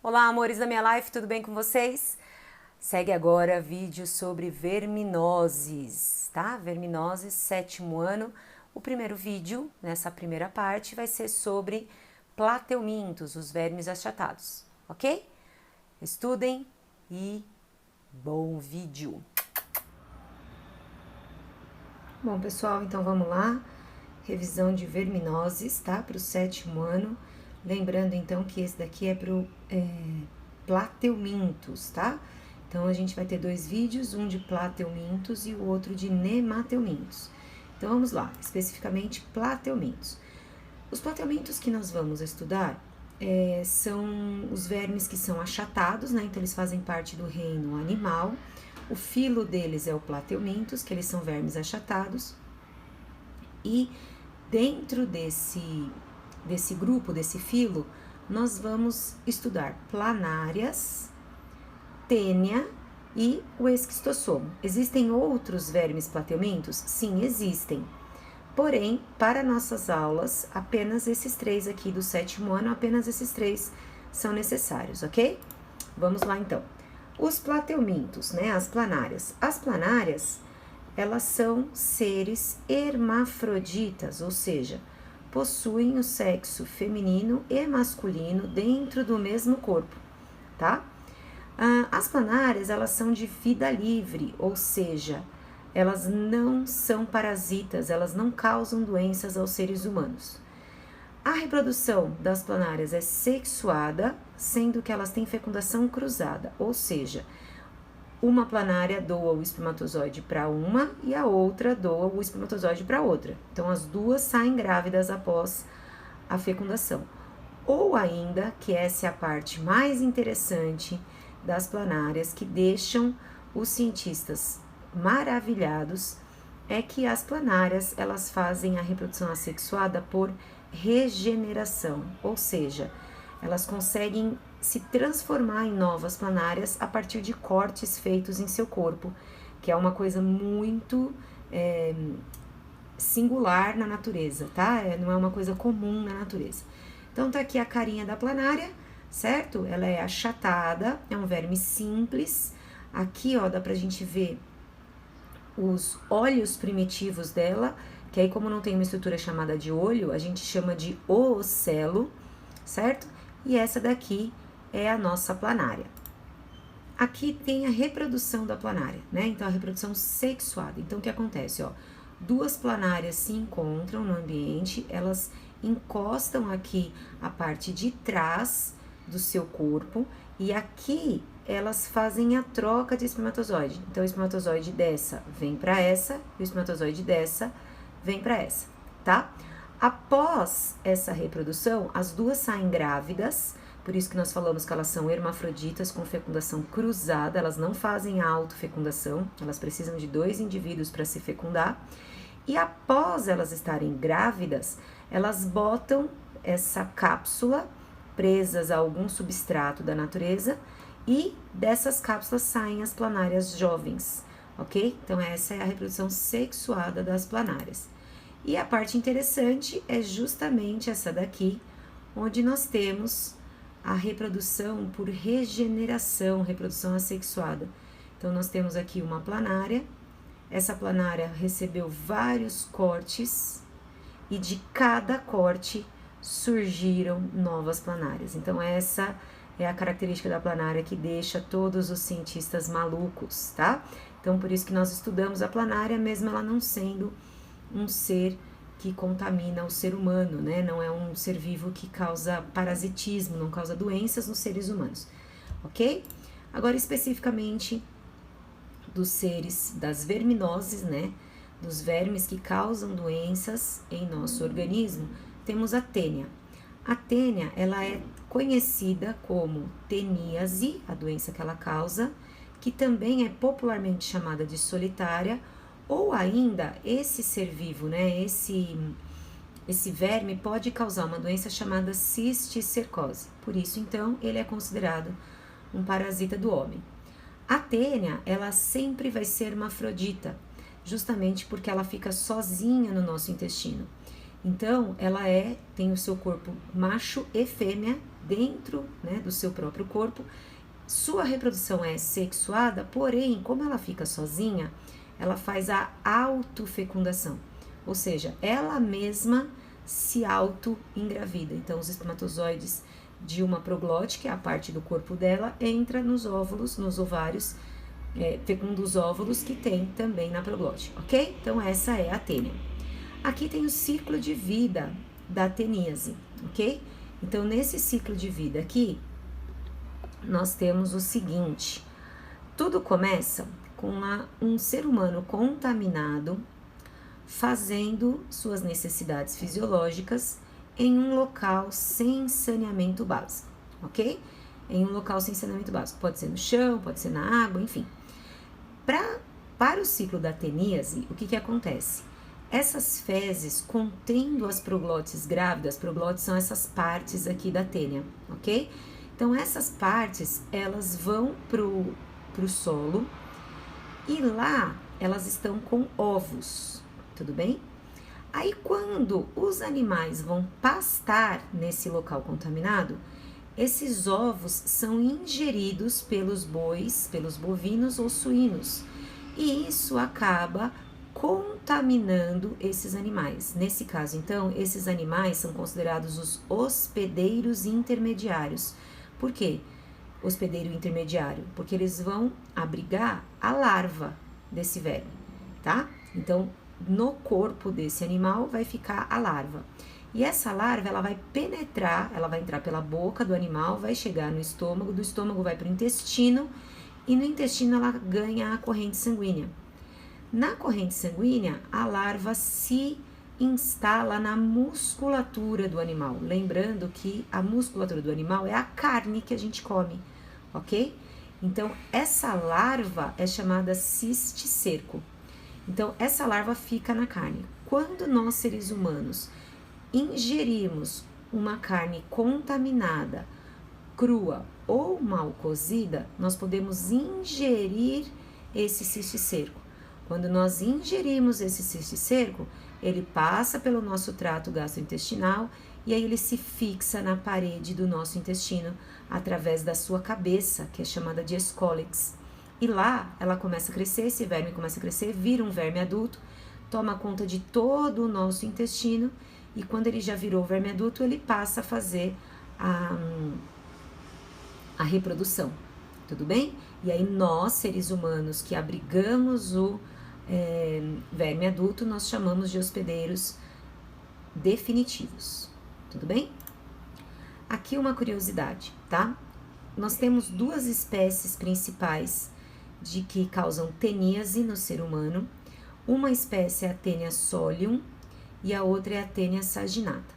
Olá, amores da minha life, tudo bem com vocês? Segue agora vídeo sobre verminoses, tá? Verminoses, 7º ano. O primeiro vídeo, nessa primeira parte, vai ser sobre plateumintos, os vermes achatados, ok? Estudem e bom vídeo! Bom, pessoal, então vamos lá. Revisão de verminoses, tá? Para o 7º ano. Lembrando, então, que esse daqui é para o plateumintos, tá? Então, a gente vai ter dois vídeos, um de plateumintos e o outro de nemateumintos. Então, vamos lá, especificamente plateumintos. Os plateumintos que nós vamos estudar são os vermes que são achatados, né? Então, eles fazem parte do reino animal. O filo deles é o plateumintos, que eles são vermes achatados. E dentro desse grupo, desse filo, nós vamos estudar planárias, tênia e o esquistossomo. Existem outros vermes plateumintos? Sim, existem. Porém, para nossas aulas, apenas esses três aqui do 7º ano, apenas esses três são necessários, ok? Vamos lá, então. Os plateumintos, né, as planárias. As planárias, elas são seres hermafroditas, ou seja, possuem o sexo feminino e masculino dentro do mesmo corpo, tá? As planárias, elas são de vida livre, ou seja, elas não são parasitas, elas não causam doenças aos seres humanos. A reprodução das planárias é sexuada, sendo que elas têm fecundação cruzada, ou seja, uma planária doa o espermatozoide para uma e a outra doa o espermatozoide para outra. Então, as duas saem grávidas após a fecundação. Ou ainda, que essa é a parte mais interessante das planárias, que deixam os cientistas maravilhados, é que as planárias, elas fazem a reprodução assexuada por regeneração, ou seja, elas conseguem se transformar em novas planárias a partir de cortes feitos em seu corpo, que é uma coisa muito singular na natureza, tá? Não é uma coisa comum na natureza. Então, tá aqui a carinha da planária, certo? Ela é achatada, é um verme simples. Aqui, ó, dá pra gente ver os olhos primitivos dela, que aí, como não tem uma estrutura chamada de olho, a gente chama de oocelo, certo? E essa daqui é a nossa planária. Aqui tem a reprodução da planária, né? Então, a reprodução sexuada. Então, o que acontece, ó? Duas planárias se encontram no ambiente, elas encostam aqui a parte de trás do seu corpo e aqui elas fazem a troca de espermatozoide. Então, o espermatozoide dessa vem para essa e o espermatozoide dessa vem para essa, tá? Após essa reprodução, as duas saem grávidas, por isso que nós falamos que elas são hermafroditas com fecundação cruzada, elas não fazem a autofecundação, elas precisam de dois indivíduos para se fecundar. E após elas estarem grávidas, elas botam essa cápsula presas a algum substrato da natureza e dessas cápsulas saem as planárias jovens, ok? Então, essa é a reprodução sexuada das planárias. E a parte interessante é justamente essa daqui, onde nós temos a reprodução por regeneração, reprodução assexuada. Então, nós temos aqui uma planária, essa planária recebeu vários cortes e de cada corte surgiram novas planárias. Então, essa é a característica da planária que deixa todos os cientistas malucos, tá? Então, por isso que nós estudamos a planária, mesmo ela não sendo um ser que contamina o ser humano, né? Não é um ser vivo que causa parasitismo, não causa doenças nos seres humanos, ok? Agora, especificamente dos seres, das verminoses, né? Dos vermes que causam doenças em nosso organismo, temos a tênia. A tênia, ela é conhecida como teníase, a doença que ela causa, que também é popularmente chamada de solitária, ou ainda esse ser vivo, né? Esse verme pode causar uma doença chamada cisticercose. Por isso, então, ele é considerado um parasita do homem. A tênia, ela sempre vai ser hermafrodita, justamente porque ela fica sozinha no nosso intestino. Então, ela tem o seu corpo macho e fêmea dentro, né, do seu próprio corpo. Sua reprodução é sexuada, porém, como ela fica sozinha, ela faz a autofecundação, ou seja, ela mesma se auto-engravida. Então, os espermatozoides de uma proglote, que é a parte do corpo dela, entra nos óvulos, nos ovários, fecunda os óvulos que tem também na proglote, ok? Então, essa é a tênia. Aqui tem o ciclo de vida da teníase, ok? Então, nesse ciclo de vida aqui, nós temos o seguinte: tudo começa com um ser humano contaminado fazendo suas necessidades fisiológicas em um local sem saneamento básico, ok? Em um local sem saneamento básico, pode ser no chão, pode ser na água, enfim. Para o ciclo da teníase, o que acontece? Essas fezes contendo as proglotes grávidas, proglotes são essas partes aqui da tênia, ok? Então, essas partes, elas vão pro solo e lá elas estão com ovos, tudo bem? Aí, quando os animais vão pastar nesse local contaminado, esses ovos são ingeridos pelos bois, pelos bovinos ou suínos, e isso acaba contaminando esses animais. Nesse caso, então, esses animais são considerados os hospedeiros intermediários. Por quê? Hospedeiro intermediário, porque eles vão abrigar a larva desse verme, tá? Então, no corpo desse animal vai ficar a larva. E essa larva, ela vai penetrar, ela vai entrar pela boca do animal, vai chegar no estômago, do estômago vai para o intestino, e no intestino ela ganha a corrente sanguínea. Na corrente sanguínea, a larva se instala na musculatura do animal. Lembrando que a musculatura do animal é a carne que a gente come, ok? Então, essa larva é chamada cisticerco. Então, essa larva fica na carne. Quando nós, seres humanos, ingerimos uma carne contaminada, crua ou mal cozida, nós podemos ingerir esse cisticerco. Quando nós ingerimos esse cisticerco, ele passa pelo nosso trato gastrointestinal e aí ele se fixa na parede do nosso intestino através da sua cabeça, que é chamada de escólex. E lá ela começa a crescer, esse verme começa a crescer, vira um verme adulto, toma conta de todo o nosso intestino e quando ele já virou verme adulto, ele passa a fazer a reprodução, tudo bem? E aí nós, seres humanos que abrigamos o verme adulto, nós chamamos de hospedeiros definitivos, tudo bem? Aqui uma curiosidade, tá? Nós temos duas espécies principais de que causam teníase no ser humano. Uma espécie é a Taenia solium e a outra é a Taenia saginata.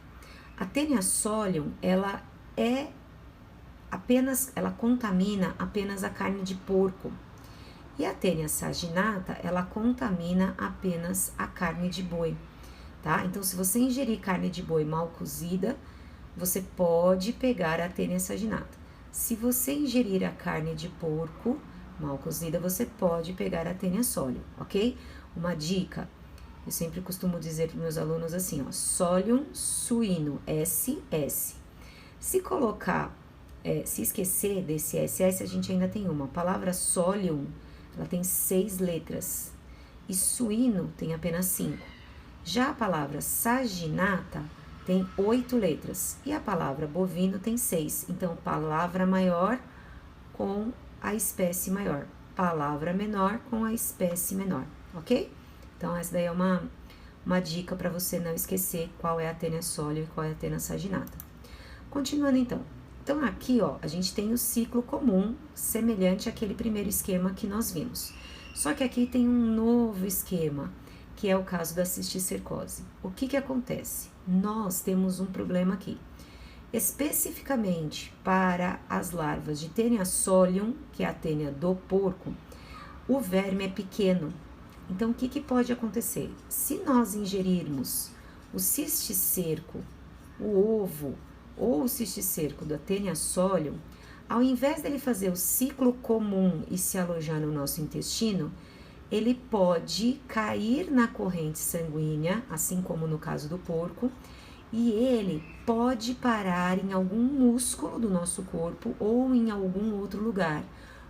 A Taenia solium, ela contamina apenas a carne de porco. E a Taenia saginata, ela contamina apenas a carne de boi, tá? Então, se você ingerir carne de boi mal cozida, você pode pegar a Taenia saginata. Se você ingerir a carne de porco mal cozida, você pode pegar a Taenia solium, ok? Uma dica, eu sempre costumo dizer para meus alunos assim, ó, solium suíno, SS. Se colocar, se esquecer desse SS, a gente ainda tem uma. A palavra solium, ela tem 6 letras e suíno tem apenas 5. Já a palavra saginata tem 8 letras e a palavra bovino tem 6. Então, palavra maior com a espécie maior, palavra menor com a espécie menor, ok? Então, essa daí é uma dica para você não esquecer qual é a Taenia solium e qual é a Taenia saginata. Continuando então. Então, aqui, ó, a gente tem o ciclo comum, semelhante àquele primeiro esquema que nós vimos. Só que aqui tem um novo esquema, que é o caso da cisticercose. O que acontece? Nós temos um problema aqui. Especificamente para as larvas de Taenia solium, que é a tênia do porco, o verme é pequeno. Então, o que pode acontecer? Se nós ingerirmos o cisticerco, o ovo, ou o cisticerco da Taenia solium, ao invés dele fazer o ciclo comum e se alojar no nosso intestino, ele pode cair na corrente sanguínea, assim como no caso do porco, e ele pode parar em algum músculo do nosso corpo ou em algum outro lugar.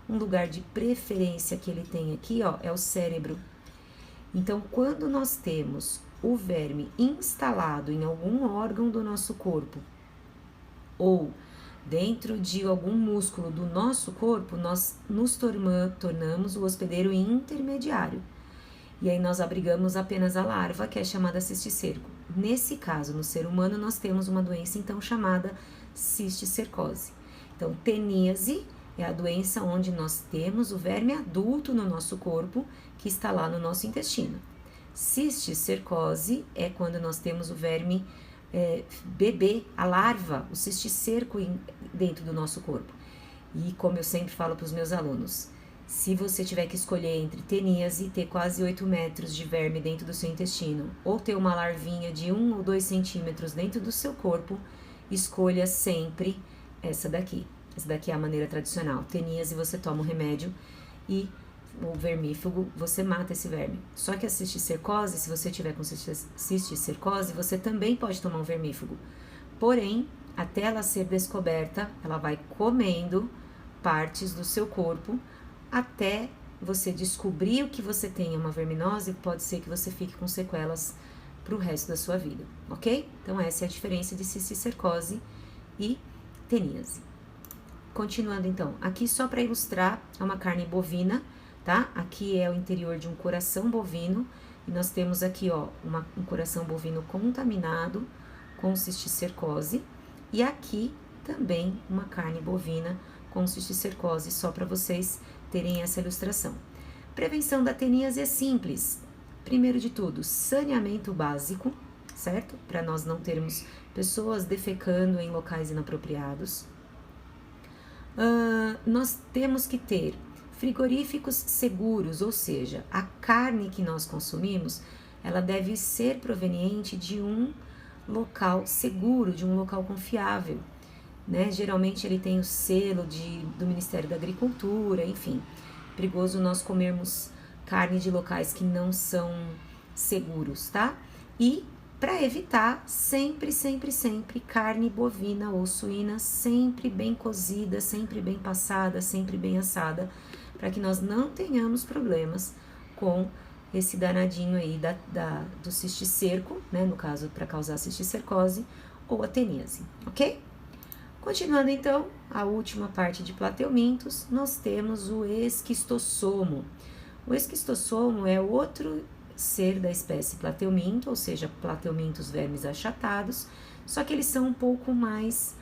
Um lugar de preferência que ele tem aqui, ó, é o cérebro. Então, quando nós temos o verme instalado em algum órgão do nosso corpo ou dentro de algum músculo do nosso corpo, nós nos tornamos o hospedeiro intermediário. E aí nós abrigamos apenas a larva, que é chamada cisticerco. Nesse caso, no ser humano, nós temos uma doença então chamada cisticercose. Então, teníase é a doença onde nós temos o verme adulto no nosso corpo, que está lá no nosso intestino. Cisticercose é quando nós temos o verme bebê, a larva, o cisticerco dentro do nosso corpo. E como eu sempre falo para os meus alunos, se você tiver que escolher entre teníase e ter quase 8 metros de verme dentro do seu intestino, ou ter uma larvinha de 1 ou 2 centímetros dentro do seu corpo, escolha sempre essa daqui. Essa daqui é a maneira tradicional. Teníase, você toma o remédio e o vermífugo, você mata esse verme. Só que a cisticercose, se você tiver com cisticercose, você também pode tomar um vermífugo. Porém, até ela ser descoberta, ela vai comendo partes do seu corpo até você descobrir o que você tem uma verminose, pode ser que você fique com sequelas pro resto da sua vida, ok? Então, essa é a diferença de cisticercose e teníase. Continuando então, aqui só para ilustrar, é uma carne bovina, tá? Aqui é o interior de um coração bovino, e nós temos aqui, ó, um coração bovino contaminado com cisticercose, e aqui também uma carne bovina com cisticercose, só para vocês terem essa ilustração. Prevenção da teníase é simples. Primeiro de tudo, saneamento básico, certo? Para nós não termos pessoas defecando em locais inapropriados. Nós temos que ter frigoríficos seguros, ou seja, a carne que nós consumimos, ela deve ser proveniente de um local seguro, de um local confiável, né? Geralmente ele tem o selo do Ministério da Agricultura, enfim. Perigoso nós comermos carne de locais que não são seguros, tá? E para evitar, sempre carne bovina ou suína, sempre bem cozida, sempre bem passada, sempre bem assada, para que nós não tenhamos problemas com esse danadinho aí do cisticerco, né, no caso para causar cisticercose ou a teníase, ok? Continuando então, a última parte de plateumintos, nós temos o esquistossomo. O esquistossomo é outro ser da espécie plateuminto, ou seja, plateumintos vermes achatados, só que eles são um pouco mais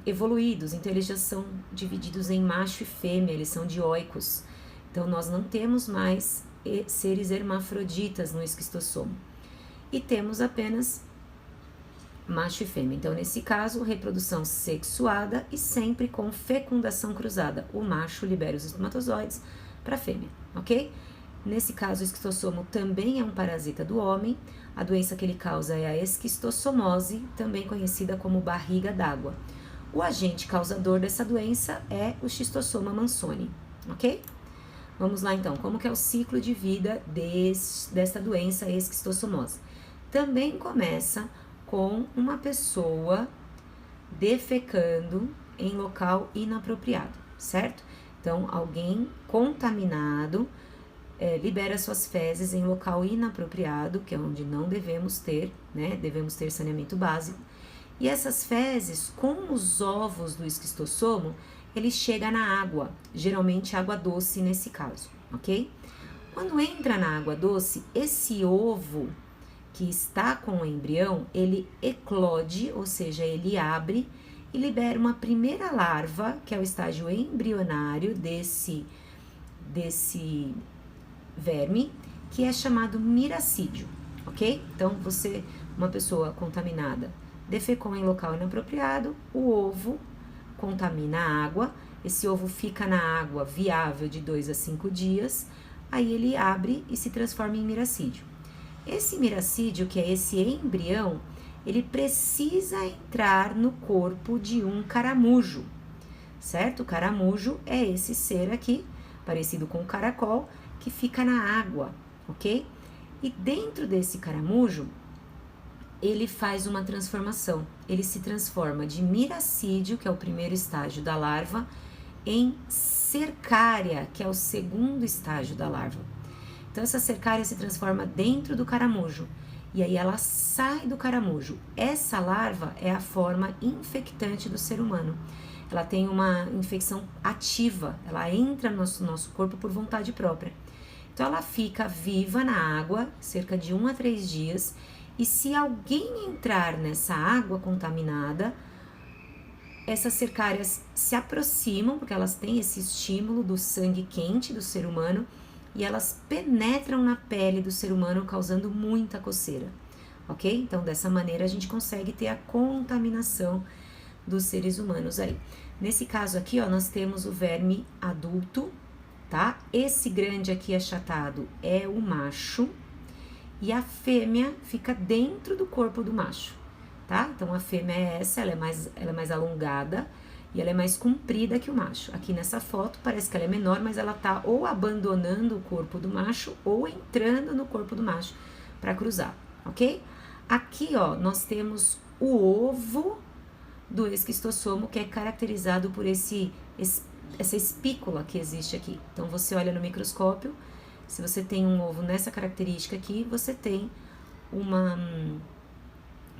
evoluídos, então eles já são divididos em macho e fêmea, eles são dioicos. Então nós não temos mais seres hermafroditas no esquistossomo. E temos apenas macho e fêmea. Então, nesse caso, reprodução sexuada e sempre com fecundação cruzada. O macho libera os espermatozoides para a fêmea, ok? Nesse caso, o esquistossomo também é um parasita do homem. A doença que ele causa é a esquistossomose, também conhecida como barriga d'água. O agente causador dessa doença é o Schistosoma mansoni, ok? Vamos lá então, como que é o ciclo de vida dessa doença esquistossomose? Também começa com uma pessoa defecando em local inapropriado, certo? Então, alguém contaminado libera suas fezes em local inapropriado, que é onde não devemos ter, né? Devemos ter saneamento básico. E essas fezes, com os ovos do esquistossomo, ele chega na água, geralmente água doce nesse caso, ok? Quando entra na água doce, esse ovo que está com o embrião, ele eclode, ou seja, ele abre e libera uma primeira larva, que é o estágio embrionário desse verme, que é chamado miracídio, ok? Então, uma pessoa contaminada, defecou em local inapropriado, o ovo contamina a água, esse ovo fica na água viável de 2 a 5 dias, aí ele abre e se transforma em miracídio. Esse miracídio, que é esse embrião, ele precisa entrar no corpo de um caramujo, certo? O caramujo é esse ser aqui, parecido com um caracol, que fica na água, ok? E dentro desse caramujo, ele faz uma transformação. Ele se transforma de miracídio, que é o primeiro estágio da larva, em cercária, que é o segundo estágio da larva. Então, essa cercária se transforma dentro do caramujo. E aí ela sai do caramujo. Essa larva é a forma infectante do ser humano. Ela tem uma infecção ativa, ela entra no nosso corpo por vontade própria. Então, ela fica viva na água, cerca de 1 a 3 dias, e se alguém entrar nessa água contaminada, essas cercárias se aproximam, porque elas têm esse estímulo do sangue quente do ser humano, e elas penetram na pele do ser humano, causando muita coceira, ok? Então, dessa maneira, a gente consegue ter a contaminação dos seres humanos aí. Nesse caso aqui, ó, nós temos o verme adulto, tá? Esse grande aqui achatado é o macho e a fêmea fica dentro do corpo do macho, tá? Então, a fêmea é essa, ela é mais alongada e ela é mais comprida que o macho. Aqui nessa foto parece que ela é menor, mas ela tá ou abandonando o corpo do macho ou entrando no corpo do macho para cruzar, ok? Aqui, ó, nós temos o ovo do esquistossomo, que é caracterizado por essa espícula que existe aqui. Então, você olha no microscópio, se você tem um ovo nessa característica aqui, você tem uma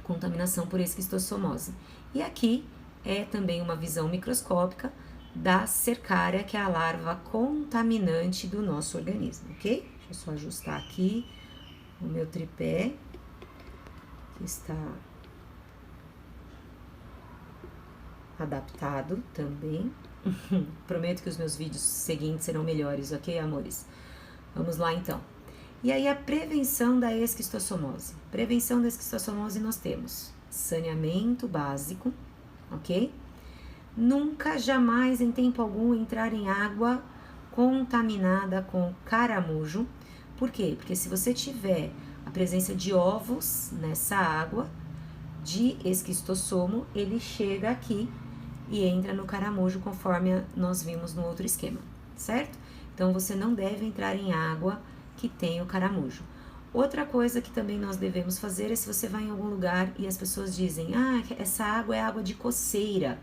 contaminação por esquistossomose. E aqui é também uma visão microscópica da cercária, que é a larva contaminante do nosso organismo, ok? Deixa eu só ajustar aqui o meu tripé, que está adaptado também. Prometo que os meus vídeos seguintes serão melhores, ok, amores? Vamos lá, então. E aí, a prevenção da esquistossomose. Prevenção da esquistossomose nós temos saneamento básico, ok? Nunca, jamais, em tempo algum, entrar em água contaminada com caramujo. Por quê? Porque se você tiver a presença de ovos nessa água de esquistossomo, ele chega aqui e entra no caramujo, conforme nós vimos no outro esquema, certo? Então, você não deve entrar em água que tem o caramujo. Outra coisa que também nós devemos fazer é se você vai em algum lugar e as pessoas dizem, ah, essa água é água de coceira.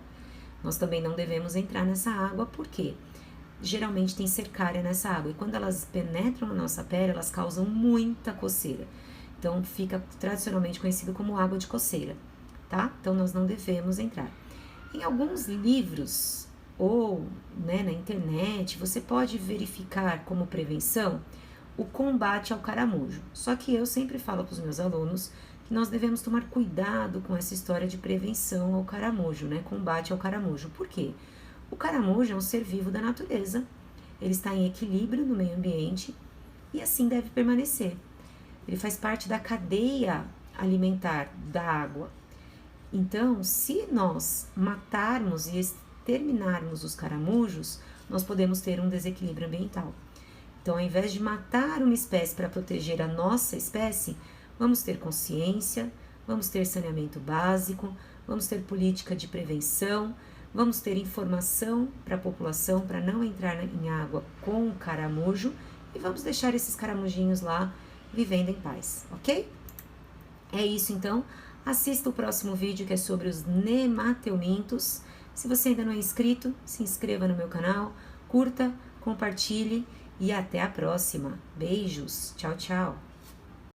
Nós também não devemos entrar nessa água, porque geralmente tem cercária nessa água. E quando elas penetram na nossa pele, elas causam muita coceira. Então, fica tradicionalmente conhecido como água de coceira, tá? Então, nós não devemos entrar. Em alguns livros ou na internet, você pode verificar como prevenção o combate ao caramujo. Só que eu sempre falo para os meus alunos que nós devemos tomar cuidado com essa história de prevenção ao caramujo, combate ao caramujo. Por quê? O caramujo é um ser vivo da natureza, ele está em equilíbrio no meio ambiente e assim deve permanecer. Ele faz parte da cadeia alimentar da água. Então, se nós matarmos e exterminarmos os caramujos, nós podemos ter um desequilíbrio ambiental. Então, ao invés de matar uma espécie para proteger a nossa espécie, vamos ter consciência, vamos ter saneamento básico, vamos ter política de prevenção, vamos ter informação para a população para não entrar em água com caramujo e vamos deixar esses caramujinhos lá vivendo em paz, ok? É isso então. Assista o próximo vídeo, que é sobre os nemateumintos. Se você ainda não é inscrito, se inscreva no meu canal, curta, compartilhe e até a próxima. Beijos, tchau, tchau.